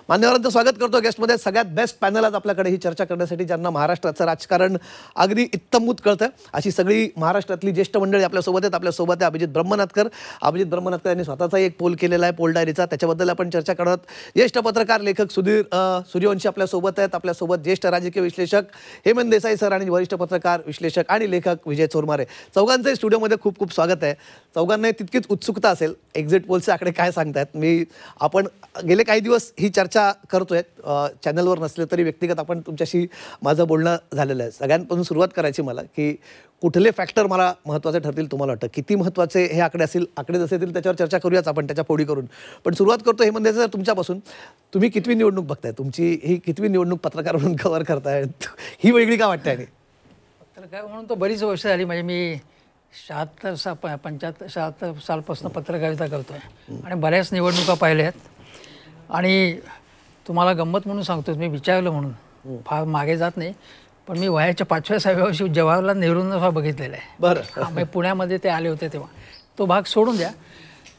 मान्यवरांचं स्वागत करतो गेस्टमध्ये. सगळ्यात बेस्ट पॅनल आज आपल्याकडे ही चर्चा करण्यासाठी, ज्यांना महाराष्ट्राचं राजकारण अगदी इत्तमूत कळतं, अशी सगळी महाराष्ट्रातली ज्येष्ठ मंडळी आपल्यासोबत आहेत. आपल्यासोबत आहे अभिजित ब्रह्मनाथकर यांनी स्वतःचा एक पोल केलेला आहे, पोल डायरीचा, त्याच्याबद्दल आपण चर्चा करत. ज्येष्ठ पत्रकार लेखक सुधीर सूर्यवंशी आपल्यासोबत आहेत. आपल्यासोबत ज्येष्ठ राजकीय विश्लेषक हेमंत देसाई सर आणि वरिष्ठ पत्रकार विश्लेषक आणि लेखक विजय चोरमारे. चौघांचंही स्टुडिओमध्ये खूप खूप स्वागत आहे. चौघांनाही तितकीच उत्सुकता असेल एक्झिट पोलचे आकडे काय सांगतायत. आपण गेले काही दिवस ही चर्चा करतोय, चॅनलवर नसले तरी व्यक्तिगत आपण तुमच्याशी माझं बोलणं झालेलं आहे. सगळ्यांपासून सुरुवात करायची मला, की कुठले फॅक्टर मला महत्त्वाचे ठरतील तुम्हाला वाटतं, किती महत्त्वाचे हे आकडे जसे येतील त्याच्यावर चर्चा करूयाच आपण, त्याच्या फोडी करून. पण सुरुवात करतो हेमंत देसाई सर तुमच्यापासून. तुम्ही कितवी निवडणूक बघताय, तुमची ही कितवी निवडणूक पत्रकार म्हणून कव्हर करताय, ही वेगळी का वाटते? आणि पत्रकार म्हणून तो बरीच वर्ष झाली, म्हणजे मी 76 सालपासून पत्रकारिता करतो आहे आणि बऱ्याच निवडणुका पाहिल्या आहेत. आणि तुम्हाला गंमत म्हणून सांगतो, मी विचारलं म्हणून फार मागे जात नाही, पण मी वयाच्या 5व्या-6व्या वर्षी जवाहरलाल नेहरूंना बघितलेलं आहे. बरं, पुण्यामध्ये ते आले होते तेव्हा. तो भाग सोडून द्या,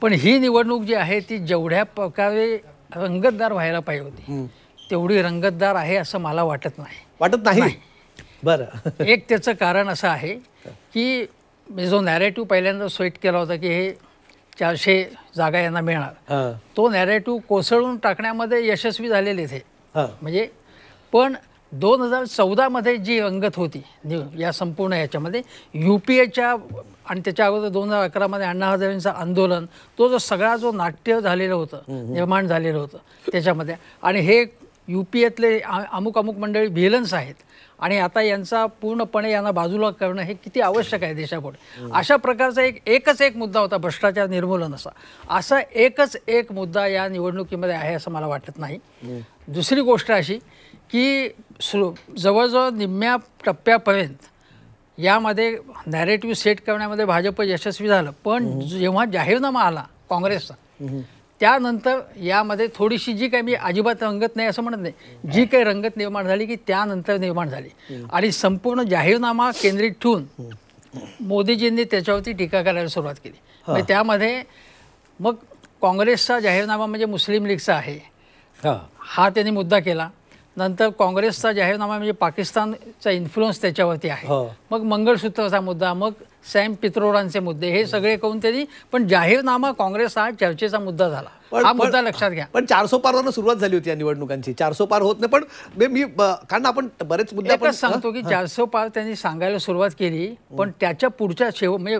पण ही निवडणूक जी आहे ती जेवढ्या प्रकारे रंगतदार व्हायला पाहिजे होती तेवढी रंगतदार आहे असं मला वाटत नाही. बरं, एक त्याचं कारण असं आहे की जो नॅरेटिव्ह पहिल्यांदा सेट केला होता की हे 400 जागा यांना मिळणार, तो नॅरेटिव्ह कोसळून टाकण्यामध्ये यशस्वी झालेले ते. म्हणजे पण 2014 जी रंगत होती या संपूर्ण याच्यामध्ये, UPAच्या आणि त्याच्या अगोदर 2011 अण्णा हजारेंचं आंदोलन, तो जो सगळा जो नाट्य झालेलं होतं, निर्माण झालेलं होतं त्याच्यामध्ये, आणि हे UPAतले अमुक मंडळी व्हिलन्स आहेत आणि आता यांचा पूर्णपणे यांना बाजूला करणं हे किती आवश्यक आहे देशापुढे. अशा प्रकारचा एकच एक मुद्दा होता, भ्रष्टाचार निर्मूलन. असा एकच एक मुद्दा या निवडणुकीमध्ये आहे असं मला वाटत नाही. दुसरी गोष्ट अशी की जवळजवळ निम्म्या टप्प्यापर्यंत यामध्ये नॅरेटिव्ह सेट करण्यामध्ये भाजप यशस्वी झालं, पण जेव्हा जाहीरनामा आला काँग्रेसचा, त्यानंतर यामध्ये थोडीशी जी काही, मी अजिबात रंगत नाही असं म्हणत नाही, जी काही रंगत निर्माण झाली की त्यानंतर निर्माण झाली. आणि संपूर्ण जाहीरनामा केंद्रित ठेवून मोदीजींनी त्याच्यावरती टीका करायला सुरुवात केली. म्हणजे त्यामध्ये मग काँग्रेसचा जाहीरनामा म्हणजे मुस्लिम लीगचा आहे हा त्यांनी मुद्दा केला. नंतर काँग्रेसचा जाहीरनामा म्हणजे पाकिस्तानचा इन्फ्लुअन्स त्याच्यावरती आहे. मग मंगळसूत्राचा मुद्दा, मग सॅम पित्रोडांचे मुद्दे, हे सगळे करून त्यांनी, पण जाहीरनामा काँग्रेस हा चर्चेचा मुद्दा झाला. हा मुद्दा लक्षात घ्या. पण 400 पारवरनं सुरुवात झाली होती या निवडणुकांची. 400 पार होत नाही, पण मी कारण आपण बरेच मुद्दे आपण सांगतो की 400 पार त्यांनी सांगायला सुरुवात केली, पण त्याच्या पुढच्या म्हणजे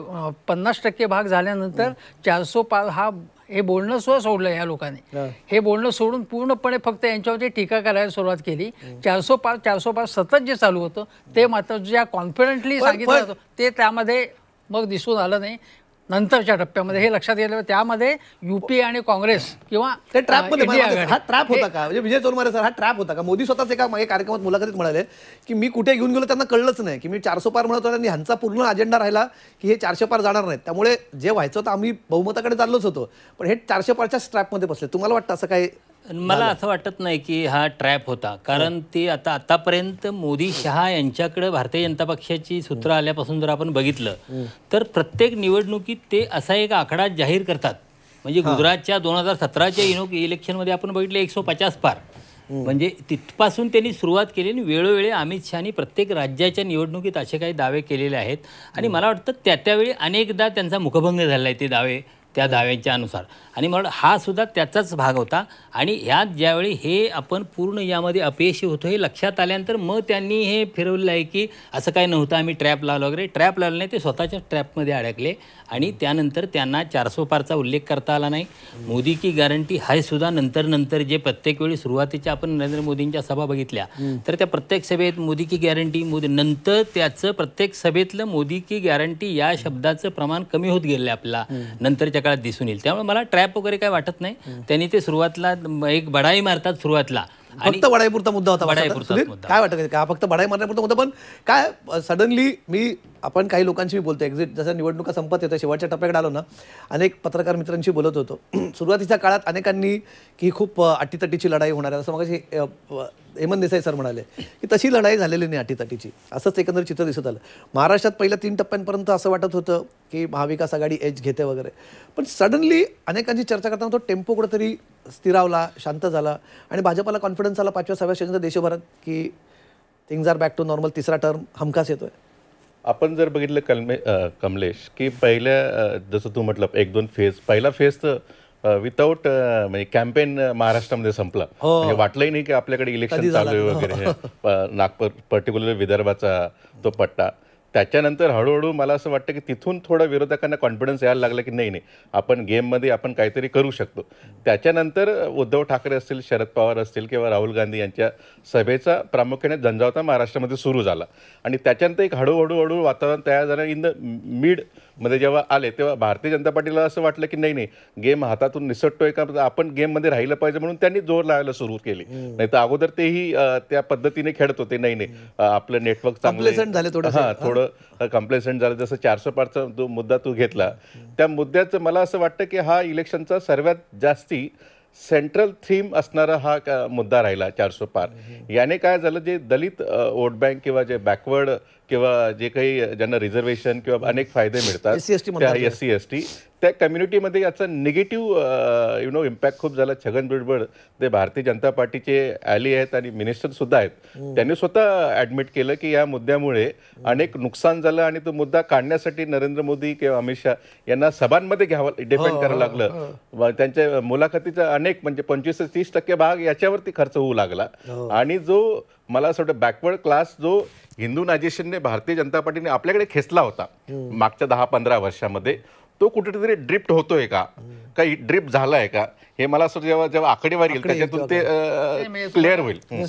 50% भाग झाल्यानंतर 400 पार हे बोलणं सुद्धा सोडलं या लोकांनी. हे बोलणं सोडून पूर्णपणे फक्त यांच्यावरती टीका करायला सुरुवात केली. 400 पार सतत जे चालू होतं ते मात्र ज्या कॉन्फिडंटली सांगितलं होतं ते त्यामध्ये मग दिसून आलं नाही नंतरच्या टप्प्यामध्ये. हे लक्षात घेतलं, त्यामध्ये UPA आणि काँग्रेस किंवा हा ट्रॅप होता का? म्हणजे विजय चोरमारे सर, हा ट्रॅप होता का? मोदी स्वतःच एका मागे कार्यक्रमात मुलाखतीत म्हणाले की मी कुठे घेऊन गेलो त्यांना कळलंच नाही की मी 400 पार म्हणत होतो, आणि ह्यांचा पूर्ण अजेंडा राहिला की हे 400 पार जाणार नाहीत, त्यामुळे जे व्हायचं होतं आम्ही बहुमताकडे चाललोच होतो, पण हे 400 पारच्या ट्रॅपमध्ये बसले. तुम्हाला वाटतं असं काय? मला असं वाटत नाही की हा ट्रॅप होता, कारण ते आतापर्यंत मोदी शहा यांच्याकडे भारतीय जनता पक्षाची सूत्र आल्यापासून जर आपण बघितलं तर प्रत्येक निवडणुकीत ते असा एक आकडा जाहीर करतात. म्हणजे गुजरातच्या 2017च्या इलेक्शनमध्ये आपण बघितलं 150 पार, म्हणजे तिथपासून त्यांनी सुरुवात केली. आणि वेळोवेळी अमित शहानी प्रत्येक राज्याच्या निवडणुकीत असे काही दावे केलेले आहेत, आणि मला वाटतं त्यावेळी अनेकदा त्यांचा मुखभंग झाला आहे ते दावे, त्या दाव्यांच्या अनुसार. आणि मला हा सुद्धा त्याचाच भाग होता. आणि ह्यात ज्यावेळी हे आपण पूर्ण यामध्ये अपयशी होतो हे लक्षात आल्यानंतर मग त्यांनी हे फिरवलं आहे की असं काय नव्हतं, आम्ही ट्रॅप लावलं वगैरे. ट्रॅप लावलं नाही, ते स्वतःच्या ट्रॅपमध्ये अडकले. आणि त्यानंतर त्यांना 400 पारचा उल्लेख करता आला नाही. मोदी की गॅरंटी हाय सुद्धा नंतर जे प्रत्येक वेळी सुरुवातीच्या आपण नरेंद्र मोदींच्या सभा बघितल्या तर त्या प्रत्येक सभेत मोदी की गॅरंटी, नंतर त्याचं प्रत्येक सभेतलं मोदी की गॅरंटी या शब्दाचं प्रमाण कमी होत गेलं आपल्याला नंतरच्या काळात दिसून येईल. त्यामुळे मला ट्रॅप वगैरे काय वाटत नाही. त्यांनी ते सुरुवातीला एक बढाई मारतात सुरुवातीला, फक्त बढाईपुरता मुद्दा होता. काय वाटतं का फक्त बढाई मारण्यापुरता मुद्दा? पण काय सडनली मी आपण काही लोकांशी बोलतो एक्झिट जसं निवडणुका संपत येतं शेवटच्या टप्प्याकडे आलो ना, अनेक पत्रकार मित्रांशी बोलत होतो. सुरुवातीच्या काळात अनेकांनी की खूप अटीतटीची लढाई होणार आहे, असं मग हेमंत देसाई सर म्हणाले की तशी लढाई झालेली नाही अटीतटीची, असंच एकंदर चित्र दिसत आलं. महाराष्ट्रात पहिल्या 3 टप्प्यांपर्यंत असं वाटत होतं की महाविकास आघाडी एज घेते वगैरे, पण सडनली अनेकांची चर्चा करताना तो टेम्पो कुठेतरी स्थिरावला, शांत झाला आणि भाजपाला कॉन्फिडन्स आला 5व्या-6व्या सेशनचा देशभरात की things are back to normal. तिसरा टर्म हमखास येतोय. आपण जर बघितलं कमलेश की पहिल्या जसं तू म्हटलं 1-2 फेज, पहिला फेज तर विदाऊट म्हणजे कॅम्पेन महाराष्ट्रामध्ये संपला. म्हणजे वाटलंही नाही की आपल्याकडे इलेक्शन चालू आहे वगैरे. नागपूर पर्टिक्युलर विदर्भाचा तो पट्टा. त्याच्यानंतर हळूहळू मला असं वाटतं की तिथून थोडं विरोधकांना कॉन्फिडन्स यायला लागला की नाही आपण गेममध्ये आपण काहीतरी करू शकतो. त्याच्यानंतर उद्धव ठाकरे असतील, शरद पवार असतील किंवा राहुल गांधी यांच्या सभेचा प्रामुख्याने झंझावता महाराष्ट्रामध्ये सुरू झाला आणि त्याच्यानंतर एक हळूहळू वातावरण तयार झालं. इन द मिड मध्ये जेव्हा आले तेव्हा भारतीय जनता पार्टीला असं वाटलं की नाही गेम हातातून निसटतोय का, आपण गेममध्ये राहिलं पाहिजे म्हणून त्यांनी जोर लावायला सुरू केली. नाही तर अगोदर तेही त्या पद्धतीने खेळत होते. नाही आपलं नेटवर्क चांगलं झाले थोडं कम्प्लेसेंट झालं. जसं 400 पारचा जो मुद्दा तू घेतला त्या मुद्द्याचं मला असं वाटतं की हा इलेक्शनचा सर्वात जास्ती सेंट्रल थीम असणारा हा मुद्दा राहिला 400 पार. याने काय झालं, जे दलित वोट बँक किंवा जे बॅकवर्ड किंवा जे काही ज्यांना रिझर्वेशन किंवा अनेक फायदे मिळतात SC ST त्या कम्युनिटीमध्ये याचा निगेटिव्ह इम्पॅक्ट खूप झाला. छगन भुजबळ ते भारतीय जनता पार्टीचे ॲली आहेत आणि मिनिस्टर सुद्धा आहेत. त्यांनी स्वतः ॲडमिट केलं की या मुद्द्यामुळे अनेक नुकसान झालं आणि तो मुद्दा काढण्यासाठी नरेंद्र मोदी किंवा अमित शहा यांना सभांमध्ये डिपेंड करायला लागलं. त्यांच्या मुलाखतीचा अनेक म्हणजे 25-30% भाग याच्यावरती खर्च होऊ लागला. आणि जो मला असं वाटतं बॅकवर्ड क्लास जो हिंदू नाजेशनने भारतीय जनता पार्टीने आपल्याकडे खेचला होता मागच्या 10-15 वर्षामध्ये, तो कुठेतरी ड्रिफ्ट होतोय का, काही ड्रिफ्ट झालाय का, हे मला असं जेव्हा आकडेवारी येईल त्याच्यातून ते क्लिअर होईल.